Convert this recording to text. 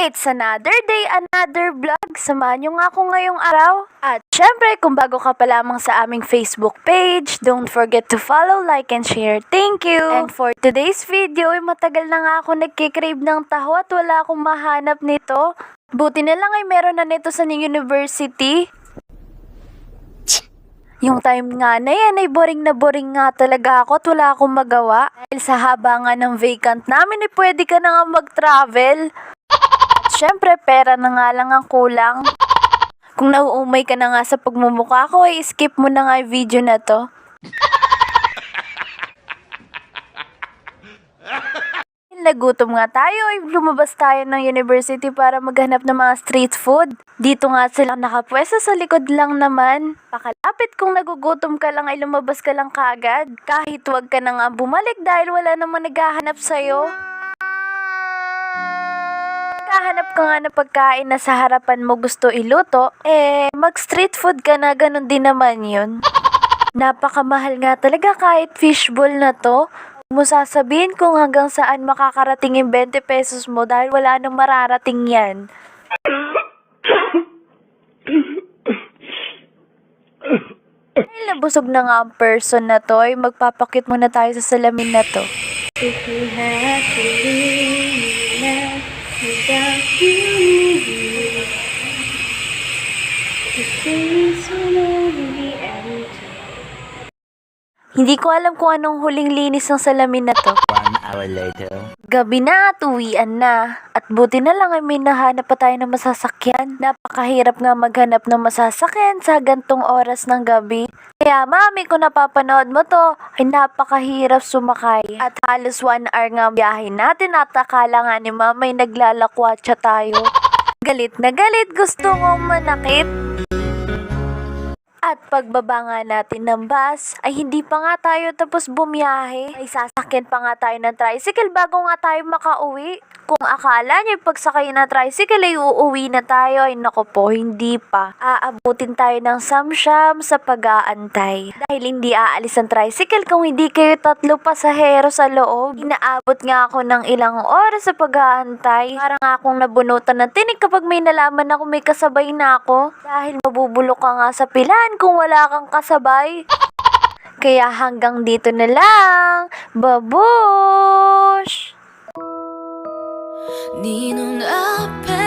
It's another day, another vlog. Samahan nyo nga ako ngayong araw. At syempre, kung bago ka pa lamang sa aming Facebook page, don't forget to follow, like, and share. Thank you! And for today's video, matagal na nga ako nagkikrave ng taho at wala akong mahanap nito. Buti na lang ay meron na nito sa university. Yung time nga na yan ay boring na boring nga talaga ako at wala akong magawa. Dahil sa haba nga ng vacant namin ay pwede ka na nga mag-travel. At syempre pera na nga lang ang kulang. Kung nauumay ka na nga sa pagmumukha ko ay skip mo na nga yung video na to. Nagutom nga tayo ay lumabas tayo ng university para maghanap ng mga street food. Dito nga sila nakapwesto sa likod lang naman. Pakalapit kung nagugutom ka lang ay lumabas ka lang kaagad. Kahit wag ka na nga bumalik dahil wala namang naghahanap sa'yo. Naghahanap ka nga na pagkain na sa harapan mo gusto iluto, mag street food ka na, ganun din naman yun. Napakamahal nga talaga kahit fishbowl na to. Mo sasabihin kung hanggang saan makakarating yung 20 pesos mo dahil wala nang mararating yan. Dahil nabusog na nga ang person na to, ay magpapakit muna tayo sa salamin na to. If you had to leave me without you, the things will only be empty. Hindi ko alam kung anong huling linis ng salamin na to. 1 hour later. Gabi na at uwian na. At buti na lang ay may nahanap pa tayo ng masasakyan. Napakahirap nga maghanap ng masasakyan sa gantong oras ng gabi. Kaya mami, kung napapanood mo to, ay napakahirap sumakay. At halos 1 hour nga biyahe natin at akala nga ni mama ay naglalakwatsa tayo. Galit na galit, gusto kong manakit. At pagbaba nga natin ng bus, ay hindi pa nga tayo tapos bumiyahe. Ay sasakyan pa nga tayo ng tricycle bago nga tayo makauwi. Kung akala nyo pagsakay na tricycle ay uuwi na tayo, ay naku po, hindi pa. Aabutin tayo ng samsyam sa pag-aantay. Dahil hindi aalis ang tricycle kung hindi kayo 3 pasahero sa loob. Inaabot nga ako ng ilang oras sa pag-aantay. Parang akong nabunutan ng tinig kapag may nalaman ako may kasabay na ako. Dahil mabubulok ka nga sa pilan kung wala kang kasabay. Kaya hanggang dito na lang. Babush! 你弄的背